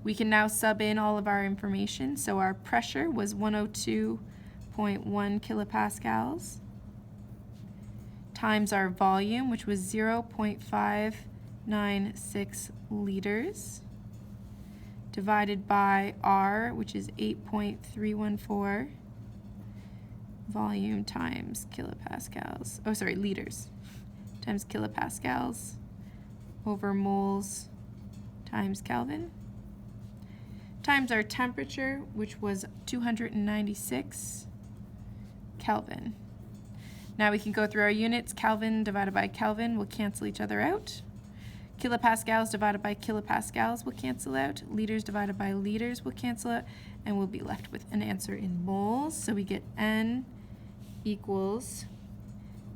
We can now sub in all of our information. So our pressure was 102.1 kilopascals times our volume, which was 0.596 liters, divided by R, which is 8.314, volume times kilopascals, liters, times kilopascals over moles times Kelvin, times our temperature, which was 296 Kelvin. Now we can go through our units. Kelvin divided by Kelvin will cancel each other out. Kilopascals divided by kilopascals will cancel out. Liters divided by liters will cancel out. And we'll be left with an answer in moles. So we get N equals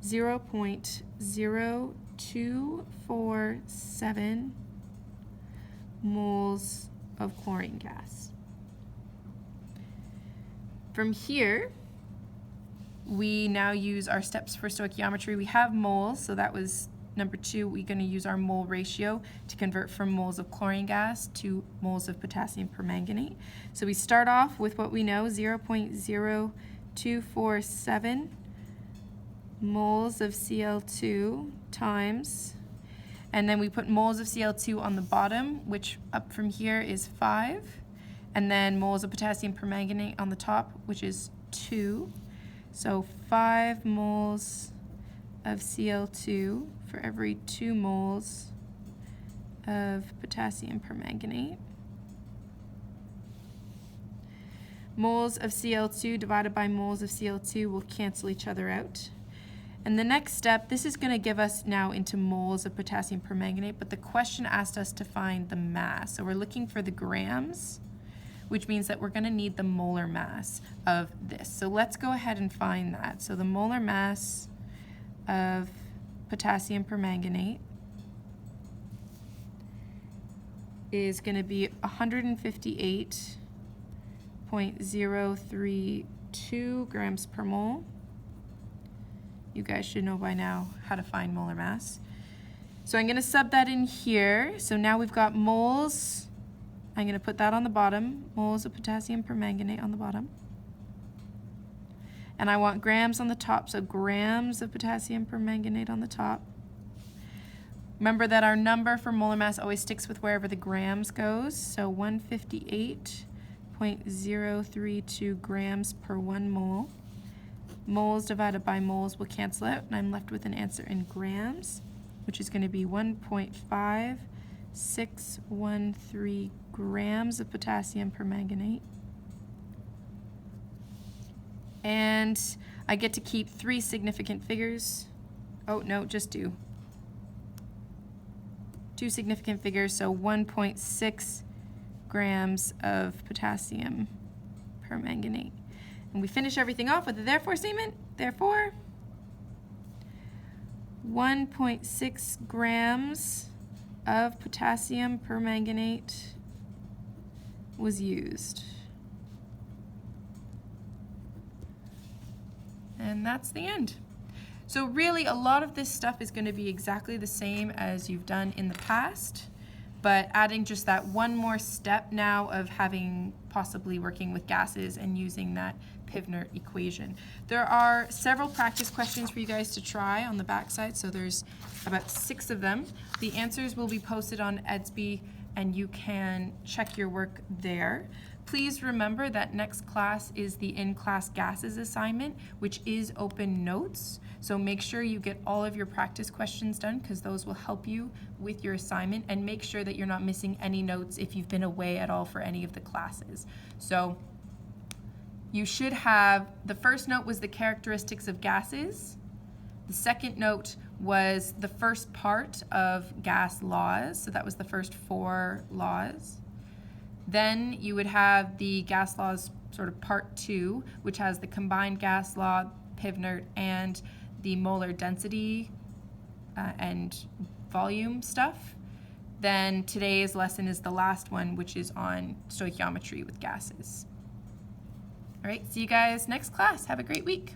0.0247 moles of chlorine gas. From here, we now use our steps for stoichiometry. We have moles, so that was number 2. We're going to use our mole ratio to convert from moles of chlorine gas to moles of potassium permanganate. So we start off with what we know, 0.0247 moles of Cl2 times, and then we put moles of Cl2 on the bottom, which up from here is 5, and then moles of potassium permanganate on the top, which is 2. So 5 moles of Cl2 for every 2 moles of potassium permanganate. Moles of Cl2 divided by moles of Cl2 will cancel each other out. And the next step, this is going to give us now into moles of potassium permanganate, but the question asked us to find the mass. So we're looking for the grams, which means that we're going to need the molar mass of this. So let's go ahead and find that. So the molar mass of potassium permanganate is going to be 158.032 grams per mole. You guys should know by now how to find molar mass. So I'm going to sub that in here. So now we've got moles. I'm going to put that on the bottom, moles of potassium permanganate on the bottom. And I want grams on the top, so grams of potassium permanganate on the top. Remember that our number for molar mass always sticks with wherever the grams goes, so 158.032 grams per 1 mole. Moles divided by moles will cancel out, and I'm left with an answer in grams, which is going to be 1.5613 grams of potassium permanganate. And I get to keep 3 significant figures. Oh, no, just 2. 2 significant figures, so 1.6 grams of potassium permanganate. And we finish everything off with a therefore statement. Therefore, 1.6 grams of potassium permanganate was used. And that's the end. So really, a lot of this stuff is going to be exactly the same as you've done in the past, but adding just that one more step now of having possibly working with gases and using that Pivnert equation. There are several practice questions for you guys to try on the backside, so there's about 6 of them. The answers will be posted on Edsby, and you can check your work there. Please remember that next class is the in-class gases assignment, which is open notes. So make sure you get all of your practice questions done, because those will help you with your assignment, and make sure that you're not missing any notes if you've been away at all for any of the classes. So you should have, the first note was the characteristics of gases. The second note was the first part of gas laws. So that was the first 4 laws. Then you would have the gas laws sort of part 2, which has the combined gas law, Pivnert, and the molar density and volume stuff. Then today's lesson is the last one, which is on stoichiometry with gases. All right, see you guys next class. Have a great week.